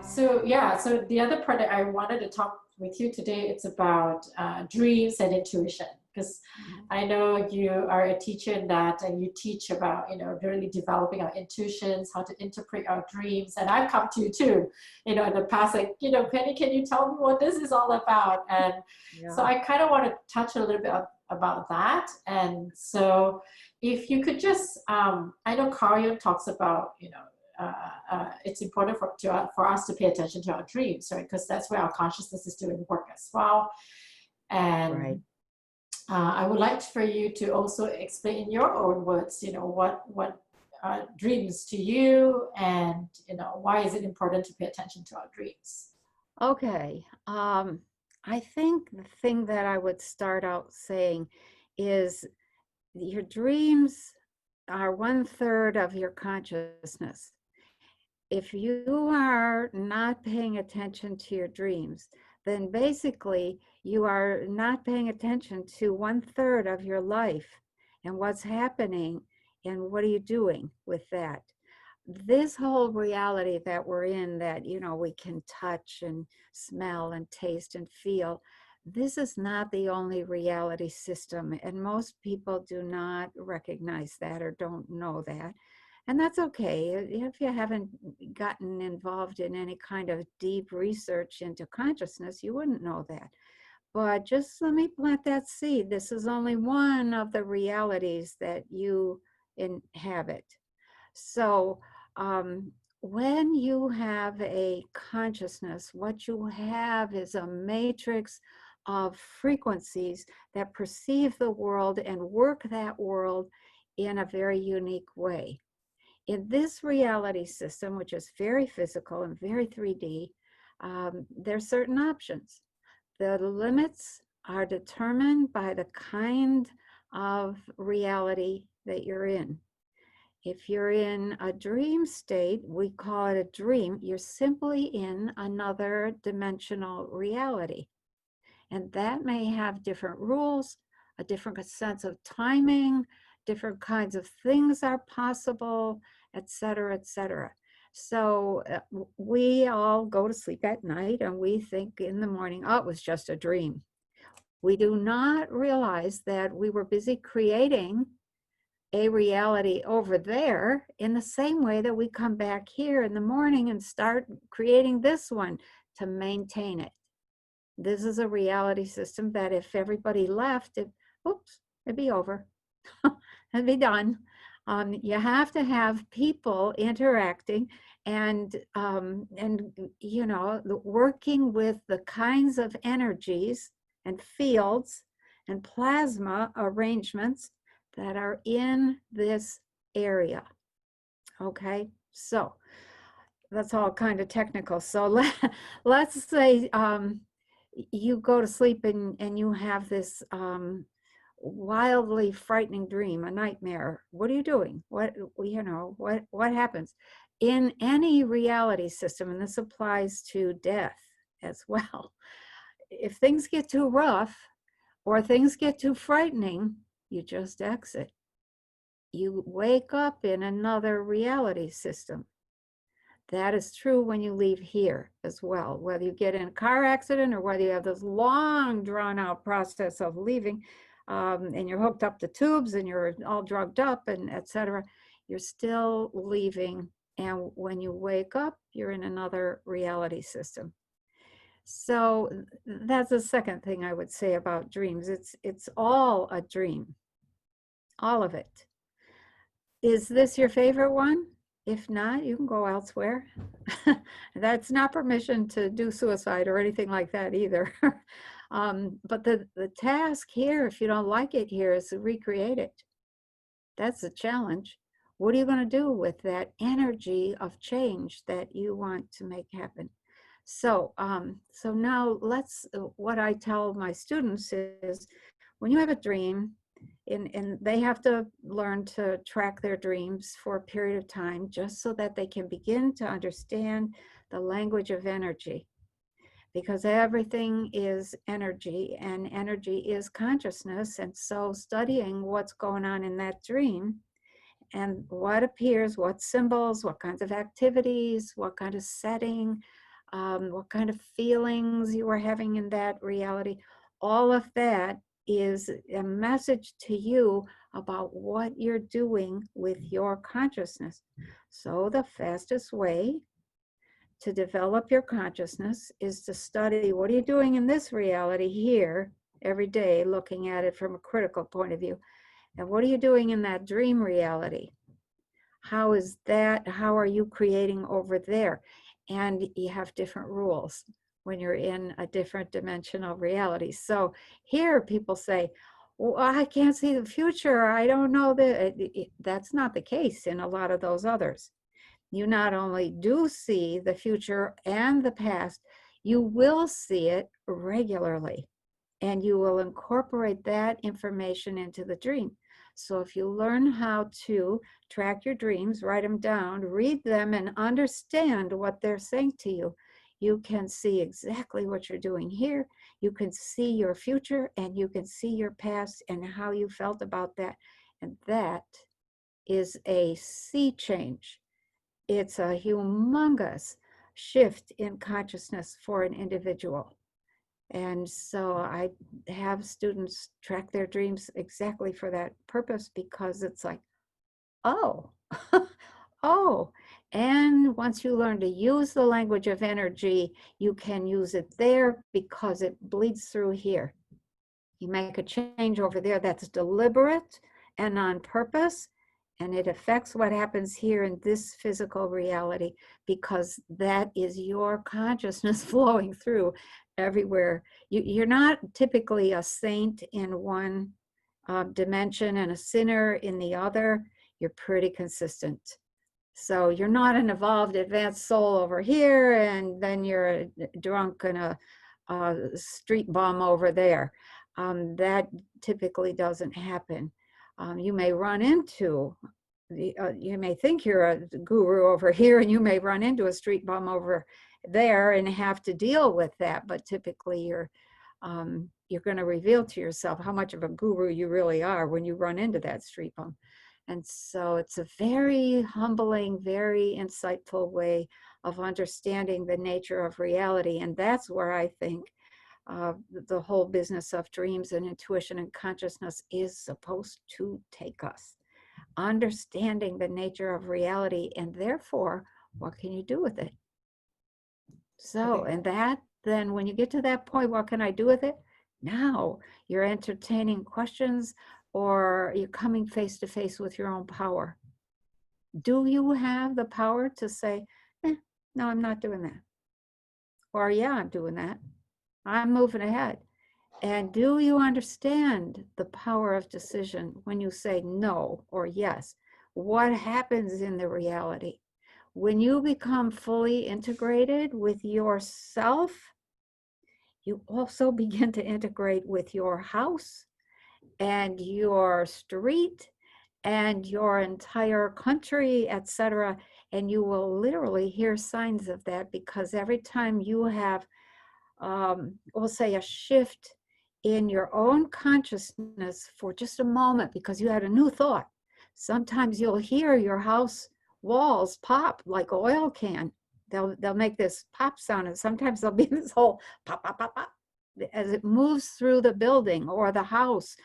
So the other part that I wanted to talk with you today, it's about dreams and intuition, because I know you are a teacher in that, and you teach about, really developing our intuitions, how to interpret our dreams. And I've come to you too, in the past, like, Penny, can you tell me what this is all about? And so Yeah. I kind of want to touch a little bit about that. And so if you could just, I know Carl Jung talks about, it's important for us to pay attention to our dreams, right? Because that's where our consciousness is doing work as well. Right. And I would like for you to also explain in your own words, what dreams to you, and why is it important to pay attention to our dreams? Okay. I think the thing that I would start out saying is your dreams are 1/3 of your consciousness. If you are not paying attention to your dreams, then basically you are not paying attention to 1/3 of your life and what's happening and what are you doing with that. This whole reality that we're in, that, we can touch and smell and taste and feel, this is not the only reality system. And most people do not recognize that or don't know that. And that's okay. If you haven't gotten involved in any kind of deep research into consciousness, you wouldn't know that. But just let me plant that seed. This is only one of the realities that you inhabit. So when you have a consciousness, what you have is a matrix of frequencies that perceive the world and work that world in a very unique way. In this reality system, which is very physical and very 3D, there's certain options. The limits are determined by the kind of reality that you're in. If you're in a dream state, we call it a dream. You're simply in another dimensional reality. And that may have different rules, a different sense of timing, different kinds of things are possible, et cetera, et cetera. So we all go to sleep at night and we think in the morning, oh, it was just a dream. We do not realize that we were busy creating a reality over there in the same way that we come back here in the morning and start creating this one to maintain it. This is a reality system that if everybody left, it'd be over. It'd be done. You have to have people interacting and working with the kinds of energies and fields and plasma arrangements that are in this area. Okay, so that's all kind of technical. So let's say you go to sleep and you have this wildly frightening dream, a nightmare. What are you doing? What happens? In any reality system, and this applies to death as well, if things get too rough or things get too frightening, you just exit. You wake up in another reality system. That is true when you leave here as well, whether you get in a car accident or whether you have this long drawn out process of leaving and you're hooked up to tubes and you're all drugged up and et cetera, you're still leaving. And when you wake up, you're in another reality system. So that's the second thing I would say about dreams. It's all a dream, all of it. Is this your favorite one? If not, you can go elsewhere. That's not permission to do suicide or anything like that either. But the task here, if you don't like it here, is to recreate it. That's the challenge. What are you going to do with that energy of change that you want to make happen? So, so now what I tell my students is, when you have a dream, and they have to learn to track their dreams for a period of time, just so that they can begin to understand the language of energy, because everything is energy and energy is consciousness. And so studying what's going on in that dream and what appears, what symbols, what kinds of activities, what kind of setting, what kind of feelings you were having in that reality. All of that is a message to you about what you're doing with your consciousness. So the fastest way to develop your consciousness is to study what are you doing in this reality here every day, looking at it from a critical point of view. And what are you doing in that dream reality? How is that? How are you creating over there? And you have different rules when you're in a different dimensional reality. So here people say, well, I can't see the future. I don't know that. That's not the case in a lot of those others. You not only do see the future and the past, you will see it regularly, and you will incorporate that information into the dream. So if you learn how to track your dreams, write them down, read them, and understand what they're saying to you, you can see exactly what you're doing here. You can see your future, and you can see your past and how you felt about that. And that is a sea change. It's a humongous shift in consciousness for an individual. And so I have students track their dreams exactly for that purpose, because it's like, oh, oh. And once you learn to use the language of energy, you can use it there because it bleeds through here. You make a change over there that's deliberate and on purpose, and it affects what happens here in this physical reality, because that is your consciousness flowing through everywhere. You're not typically a saint in one dimension and a sinner in the other. You're pretty consistent. So you're not an evolved advanced soul over here, and then you're a drunk and a street bum over there. That typically doesn't happen. You may run into, you may think you're a guru over here, and you may run into a street bum over there and have to deal with that. But typically you're going to reveal to yourself how much of a guru you really are when you run into that street bum. And so it's a very humbling, very insightful way of understanding the nature of reality. And that's where I think the whole business of dreams and intuition and consciousness is supposed to take us. Understanding the nature of reality, and therefore, what can you do with it? So, and that, then when you get to that point, what can I do with it? Now you're entertaining questions, or you're coming face to face with your own power. Do you have the power to say, no, I'm not doing that? Or, yeah, I'm doing that. I'm moving ahead. And do you understand the power of decision when you say no or yes? What happens in the reality? When you become fully integrated with yourself, you also begin to integrate with your house and your street and your entire country, etc. And you will literally hear signs of that, because every time you have, we'll say, a shift in your own consciousness for just a moment because you had a new thought, sometimes you'll hear your house walls pop like an oil can. They'll make this pop sound, and sometimes there'll be this whole pop, pop, pop, pop as it moves through the building or the house.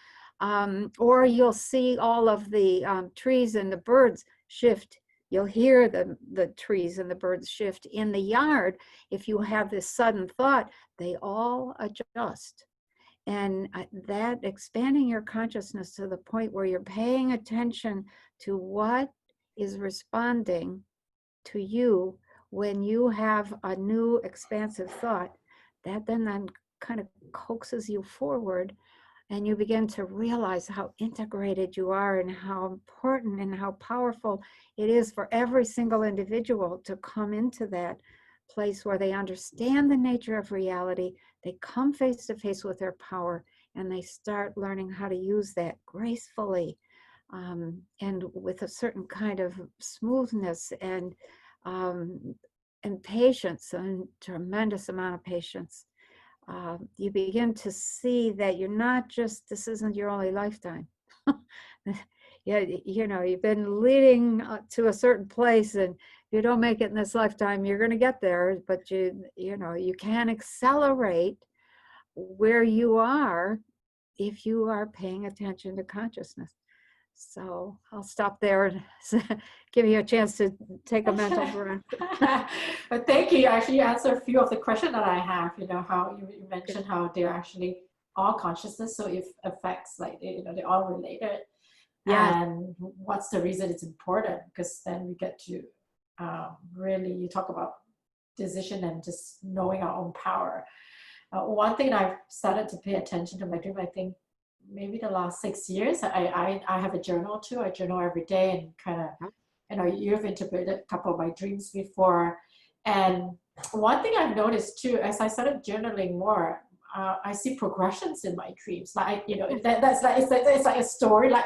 Or you'll see all of the trees and the birds shift. You'll hear the trees and the birds shift in the yard. If you have this sudden thought, they all adjust. And that expanding your consciousness to the point where you're paying attention to what is responding to you when you have a new expansive thought, that then kind of coaxes you forward, and you begin to realize how integrated you are and how important and how powerful it is for every single individual to come into that place where they understand the nature of reality, they come face to face with their power, and they start learning how to use that gracefully, and with a certain kind of smoothness and patience, and tremendous amount of patience. You begin to see that you're not just, this isn't your only lifetime. Yeah, you know, you've been leading to a certain place, and you don't make it in this lifetime, you're going to get there, but you know, you can accelerate where you are if you are paying attention to consciousness. So I'll stop there and give you a chance to take a mental breath. But thank you. You actually answered a few of the questions that I have. You know, how you mentioned how they're actually all consciousness, so it affects, like, you know, they're all related. Yes. And what's the reason it's important? Because then we get to really, you talk about decision and just knowing our own power. One thing I've started to pay attention to my dream, I think maybe the last 6 years, I have a journal too. I journal every day and kind of, you know, you've interpreted a couple of my dreams before. And one thing I've noticed too, as I started journaling more, I see progressions in my dreams. Like, you know, that's like, it's like a story, like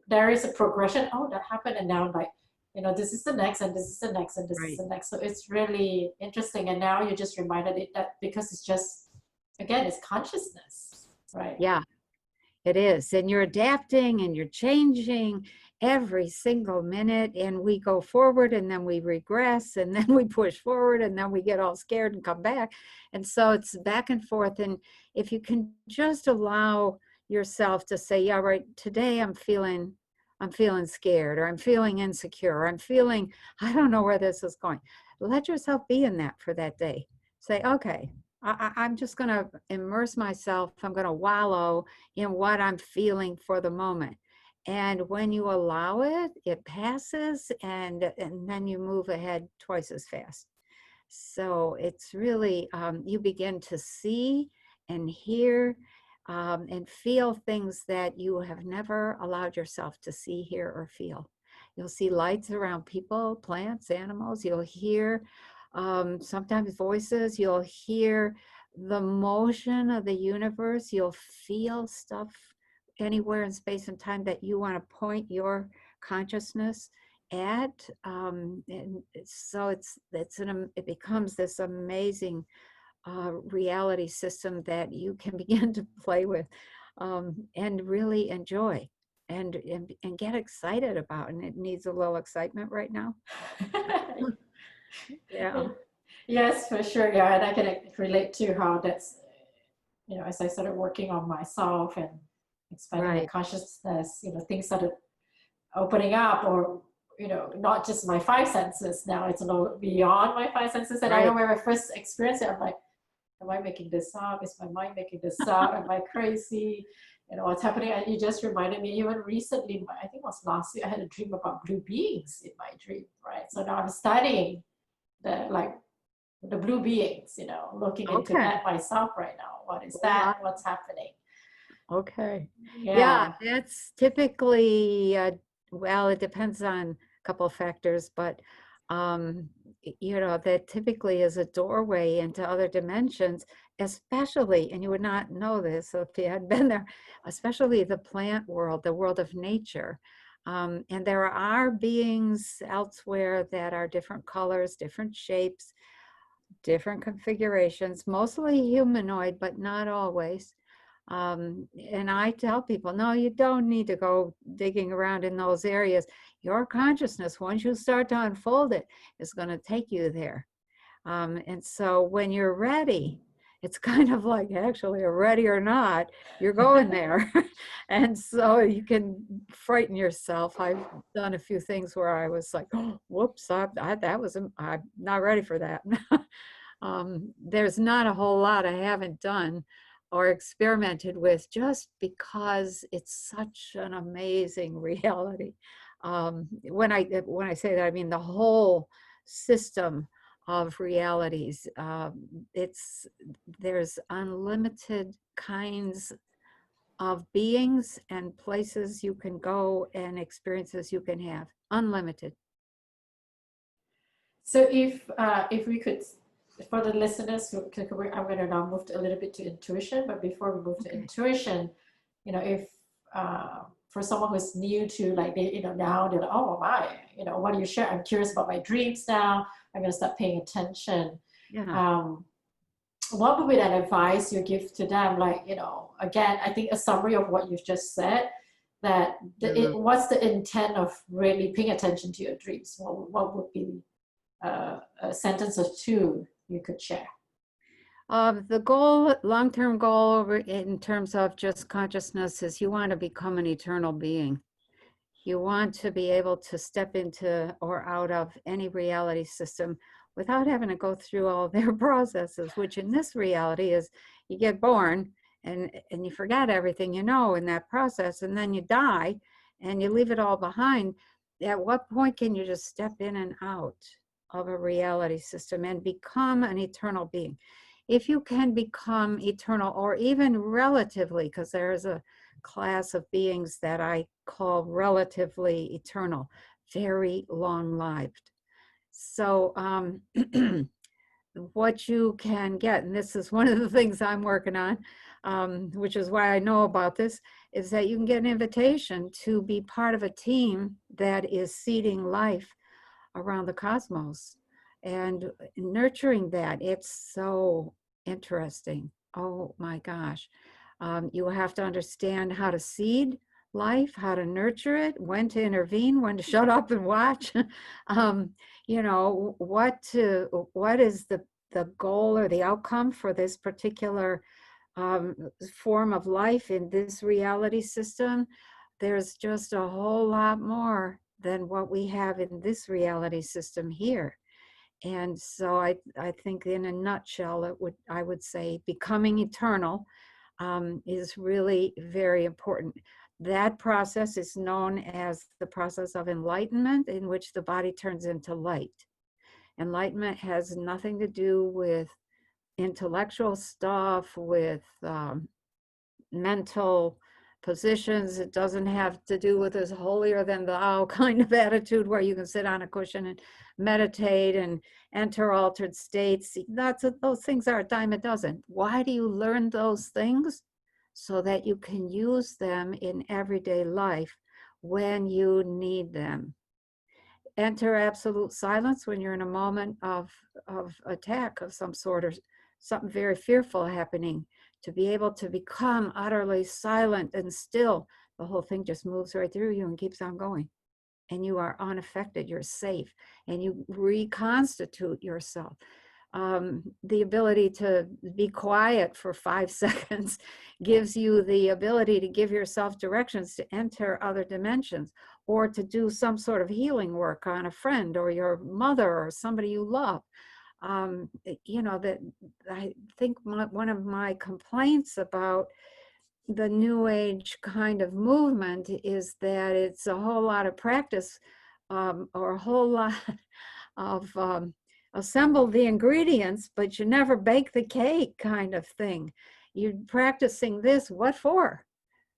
there is a progression. Oh, that happened. And now, like, you know, this is the next, and this is the next, and this is the next. So it's really interesting. And now you just reminded it that, because it's just, again, it's consciousness, right? Yeah, it is. And you're adapting and you're changing every single minute, and we go forward and then we regress and then we push forward and then we get all scared and come back. And so it's back and forth. And if you can just allow yourself to say, yeah, right, today I'm feeling scared, or I'm feeling insecure, or I'm feeling, I don't know where this is going. Let yourself be in that for that day. Say, okay, I'm just going to immerse myself. I'm going to wallow in what I'm feeling for the moment. And when you allow it, it passes, and then you move ahead twice as fast. So it's really, you begin to see and hear and feel things that you have never allowed yourself to see, hear, or feel. You'll see lights around people, plants, animals. You'll hear sometimes voices. You'll hear the motion of the universe. You'll feel stuff anywhere in space and time that you want to point your consciousness at. And so it becomes this amazing reality system that you can begin to play with and really enjoy and get excited about. And it needs a little excitement right now. Yeah. Yes, for sure. Yeah, and I can relate to how that's, you know, as I started working on myself and expanding my consciousness, you know, things started opening up, or, you know, not just my five senses. Now it's a little beyond my five senses. And I know when I first experienced it, I'm like, am I making this up? Is my mind making this up? Am I crazy? You know, what's happening? And you just reminded me, even recently, I think it was last year, I had a dream about blue beings in my dream, right? So now I'm studying the blue beings, you know, looking into that myself right now. What is that? What's happening? Okay. Yeah, that's typically, well, it depends on a couple of factors, but you know, that typically is a doorway into other dimensions, especially, and you would not know this if you had been there, especially the plant world, the world of nature. And there are beings elsewhere that are different colors, different shapes, different configurations, mostly humanoid, but not always. And I tell people, no, you don't need to go digging around in those areas. Your consciousness, once you start to unfold it, is going to take you there. And so when you're ready, it's kind of like actually a ready or not, you're going there. And so you can frighten yourself. I've done a few things where I was like, oh, whoops, I'm not ready for that. There's not a whole lot I haven't done or experimented with, just because it's such an amazing reality. When I say that, I mean the whole system of realities. There's unlimited kinds of beings and places you can go and experiences you can have, unlimited. So if we could, for the listeners, I'm going to now move a little bit to intuition. But before we move to intuition, you know, if for someone who's new to, like, they, you know, now they're like, oh my, you know, what do you share? I'm curious about my dreams now. I'm going to start paying attention. Yeah. What would be that advice you give to them? Like, you know, again, I think a summary of what you've just said, that what's the intent of really paying attention to your dreams? What would be a sentence or two you could share. The goal, long-term goal in terms of just consciousness is you want to become an eternal being. You want to be able to step into or out of any reality system without having to go through all their processes, which in this reality is you get born and you forget everything you know in that process, and then you die and you leave it all behind. At what point can you just step in and out of a reality system and become an eternal being? If you can become eternal, or even relatively, because there is a class of beings that I call relatively eternal, very long-lived. So what you can get, and this is one of the things I'm working on, which is why I know about this, is that you can get an invitation to be part of a team that is seeding life around the cosmos and nurturing that. It's so interesting. Oh my gosh. You have to understand how to seed life, how to nurture it, when to intervene, when to shut up and watch. You know, what is the goal or the outcome for this particular form of life in this reality system. There's just a whole lot more than what we have in this reality system here. And so I think in a nutshell, I would say becoming eternal is really very important. That process is known as the process of enlightenment, in which the body turns into light. Enlightenment has nothing to do with intellectual stuff, with mental positions. It doesn't have to do with this holier than thou kind of attitude where you can sit on a cushion and meditate and enter altered states. Those things are a dime a dozen. Why do you learn those things? So that you can use them in everyday life when you need them. Enter absolute silence when you're in a moment of attack of some sort, or something very fearful happening. To be able to become utterly silent and still, the whole thing just moves right through you and keeps on going. And you are unaffected, you're safe, and you reconstitute yourself. The ability to be quiet for 5 seconds gives you the ability to give yourself directions to enter other dimensions, or to do some sort of healing work on a friend or your mother or somebody you love. You know, that I think one of my complaints about the New Age kind of movement is that it's a whole lot of practice, or a whole lot of assemble the ingredients, but you never bake the cake kind of thing. You're practicing this, what for?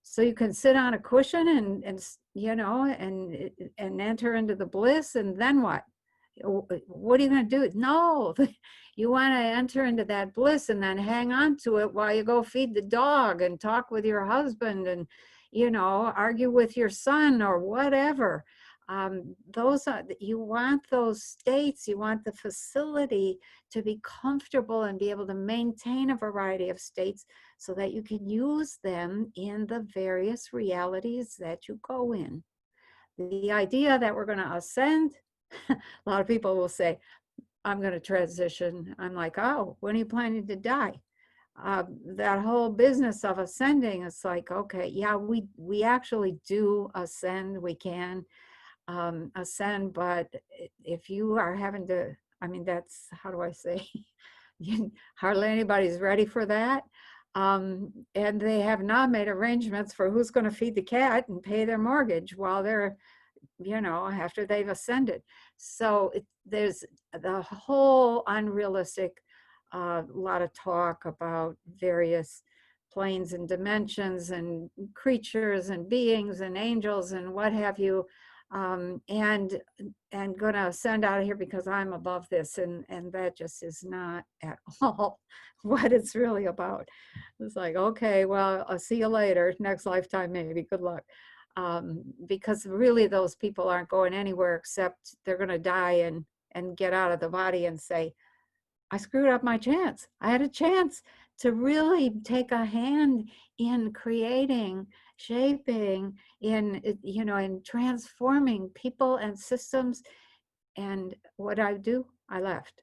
So you can sit on a cushion and you know, and enter into the bliss, and then what? What are you going to do? No, you want to enter into that bliss and then hang on to it while you go feed the dog and talk with your husband and, you know, argue with your son or whatever. You want those states, you want the facility to be comfortable and be able to maintain a variety of states so that you can use them in the various realities that you go in. The idea that we're going to ascend, a lot of people will say, I'm going to transition. I'm like, oh, when are you planning to die? That whole business of ascending, it's like, okay, yeah, we actually do ascend. We can ascend, but if you are having to, I mean, that's, how do I say, hardly anybody's ready for that. And they have not made arrangements for who's going to feed the cat and pay their mortgage while they're, you know, after they've ascended. So there's the whole unrealistic lot of talk about various planes and dimensions and creatures and beings and angels and what have you, and gonna ascend out of here because I'm above this, and that just is not at all what it's really about. It's like, okay, well, I'll see you later, next lifetime maybe, good luck. Because really those people aren't going anywhere except they're going to die and get out of the body and say, I screwed up my chance. I had a chance to really take a hand in creating, shaping, in, you know, in transforming people and systems And what I do, I left.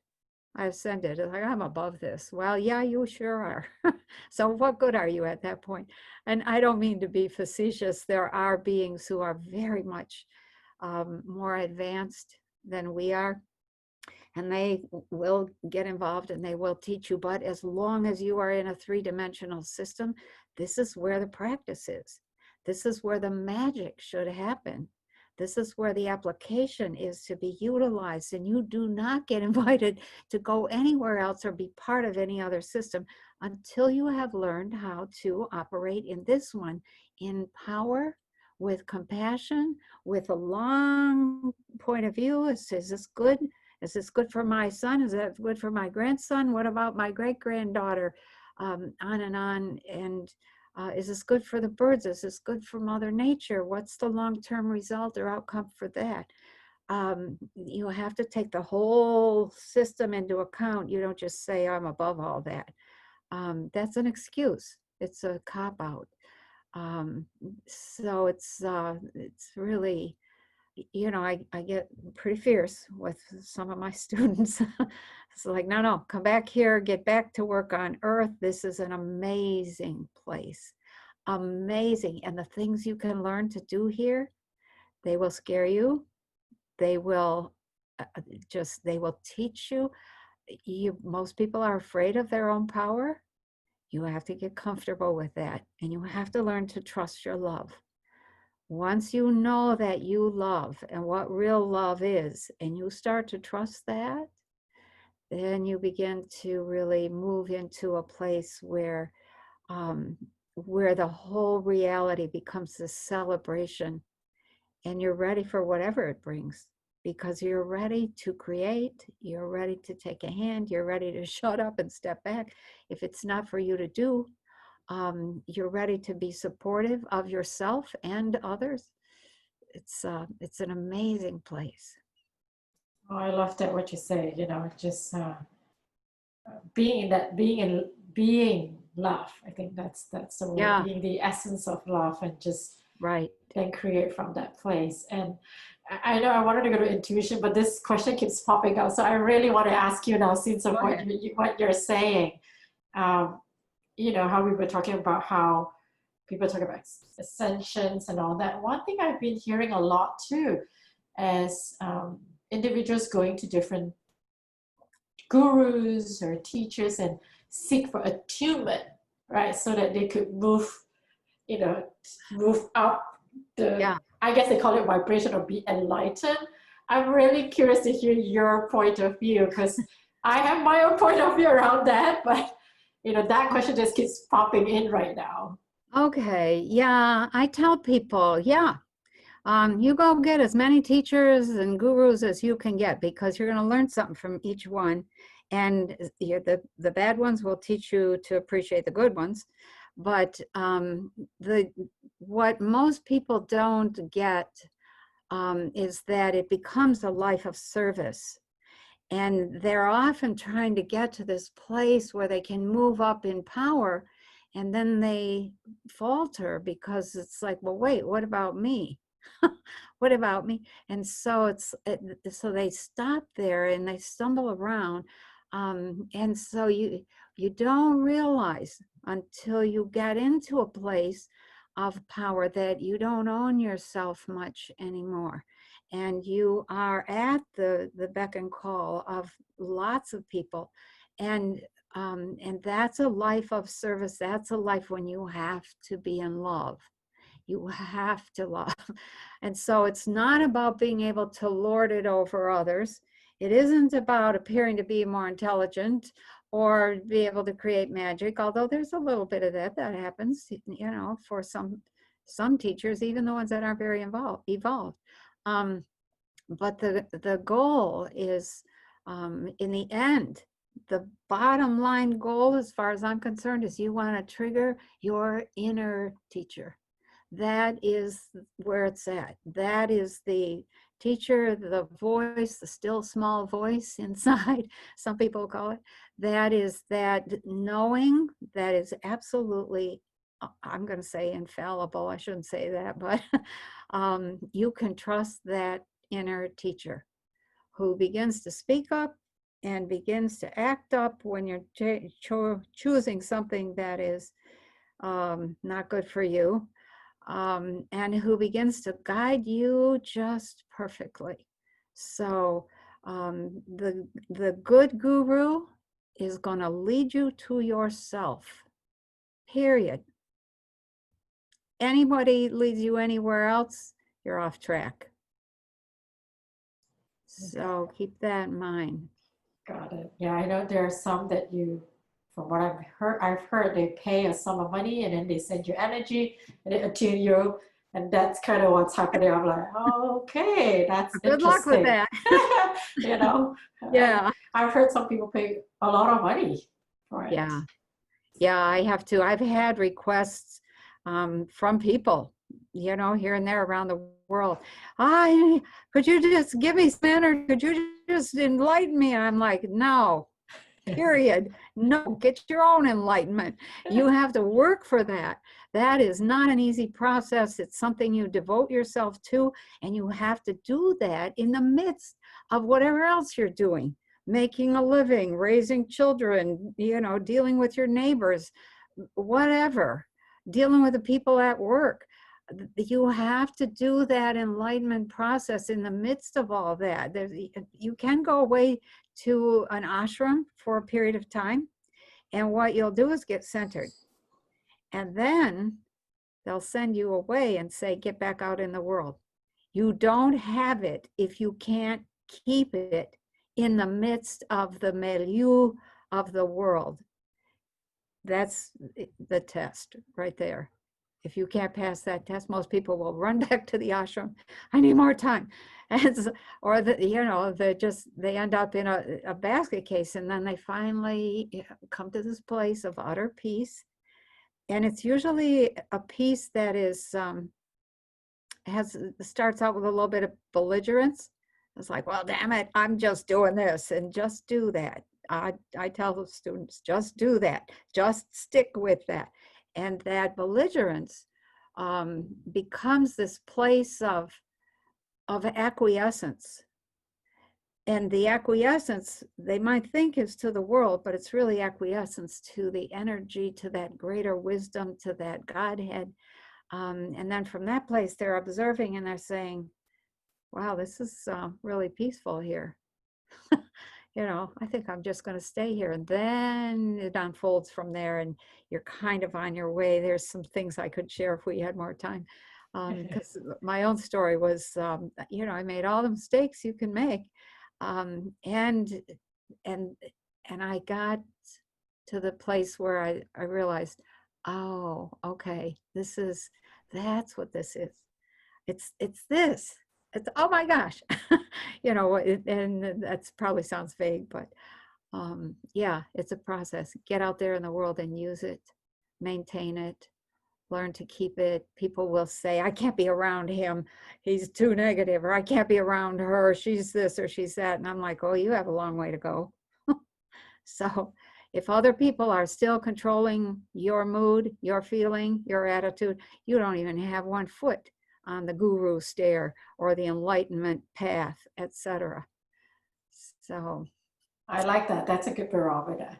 I ascended. Like, I'm above this. Well, yeah, you sure are. So what good are you at that point? And I don't mean to be facetious. There are beings who are very much more advanced than we are, and they will get involved and they will teach you. But as long as you are in a three-dimensional system, this is where the practice is. This is where the magic should happen. This is where the application is to be utilized, and you do not get invited to go anywhere else or be part of any other system until you have learned how to operate in this one in power, with compassion, with a long point of view. Is this good? Is this good for my son? Is that good for my grandson? What about my great-granddaughter? On and on. And is this good for the birds? Is this good for Mother Nature? What's the long-term result or outcome for that? You have to take the whole system into account. You don't just say, I'm above all that. That's an excuse. It's a cop-out. So it's really, you know, I get pretty fierce with some of my students. It's like, no, come back here, get back to work on Earth. This is an amazing place. Amazing. And the things you can learn to do here, they will scare you. They will they will teach you. Most people are afraid of their own power. You have to get comfortable with that. And you have to learn to trust your love. Once you know that you love and what real love is, and you start to trust that, then you begin to really move into a place where the whole reality becomes this celebration, and you're ready for whatever it brings, because you're ready to create, you're ready to take a hand, you're ready to shut up and step back. If it's not for you to do, you're ready to be supportive of yourself and others. It's an amazing place. Oh, I love that what you say, you know, just being in that, being love. I think that's the word, Yeah, being the essence of love, and just right. then create from that place. And I know I wanted to go to intuition, but this question keeps popping up. So I really want to ask you now, since of what you're saying, um, you know, how we were talking about how people talk about ascensions and all that. One thing I've been hearing a lot too is individuals going to different gurus or teachers and seek for attunement, right? So that they could move, you know, move up the, Yeah. I guess they call it vibration, or be enlightened. I'm really curious to hear your point of view, because I have my own point of view around that, but you know, that question just keeps popping in right now. Okay. Yeah, I tell people, yeah, you go get as many teachers and gurus as you can get, because you're going to learn something from each one. And the bad ones will teach you to appreciate the good ones. But what most people don't get is that it becomes a life of service. And they're often trying to get to this place where they can move up in power, and then they falter, because it's like, well, wait, what about me? What about me? And so so they stop there and they stumble around. And so you don't realize until you get into a place of power that you don't own yourself much anymore, and you are at the beck and call of lots of people. And that's a life of service. That's a life when you have to be in love. You have to love. And so it's not about being able to lord it over others. It isn't about appearing to be more intelligent or be able to create magic, although there's a little bit of that happens, you know, for some teachers, even the ones that aren't very evolved. But the goal is, in the end, the bottom line goal, as far as I'm concerned, is you want to trigger your inner teacher. That is where it's at. That is the teacher, the voice, the still small voice inside, some people call it. That is that knowing that is absolutely, I'm going to say infallible. I shouldn't say that, but you can trust that inner teacher who begins to speak up and begins to act up when you're choosing something that is not good for you, and who begins to guide you just perfectly. So the good guru is going to lead you to yourself, period. Anybody leads you anywhere else, you're off track. So keep that in mind. Got it. Yeah, I know there are some that you, from what I've heard they pay a sum of money and then they send you energy and they attune you, and that's kind of what's happening. I'm like, oh, okay, that's Good luck with interesting. that. You know, Yeah. I've heard some people pay a lot of money for it. Yeah. Yeah, I have to. I've had requests from people, you know, here and there around the world. Could you just give me some energy? Could you just enlighten me? And I'm like, no, period. No, get your own enlightenment. You have to work for that. That is not an easy process. It's something you devote yourself to, and you have to do that in the midst of whatever else you're doing. Making a living, raising children, you know, dealing with your neighbors, whatever, dealing with the people at work. You have to do that enlightenment process in the midst of all that. You can go away to an ashram for a period of time, and what you'll do is get centered. And then they'll send you away and say, get back out in the world. You don't have it if you can't keep it in the midst of the milieu of the world. That's the test right there. If you can't pass that test, most people will run back to the ashram. I need more time. Or they end up in a basket case, and then they finally come to this place of utter peace. And it's usually a peace that is starts out with a little bit of belligerence. It's like, well, damn it, I'm just doing this, and just do that. I tell the students, just do that. Just stick with that. And that belligerence becomes this place of acquiescence. And the acquiescence, they might think is to the world, but it's really acquiescence to the energy, to that greater wisdom, to that Godhead. And then from that place, they're observing and they're saying, wow, this is really peaceful here. You know, I think I'm just going to stay here. And then it unfolds from there, and you're kind of on your way. There's some things I could share if we had more time. Because my own story was, you know, I made all the mistakes you can make. And I got to the place where I realized, oh, okay, that's what this is. It's this. It's, oh my gosh, you know, and that's probably sounds vague, but yeah, it's a process. Get out there in the world and use it, maintain it, learn to keep it. People will say, I can't be around him, he's too negative, or I can't be around her, she's this or she's that. And I'm like, oh, you have a long way to go. So if other people are still controlling your mood, your feeling, your attitude, you don't even have one foot on the guru stair or the enlightenment path, etc. So I like that. That's a good barometer.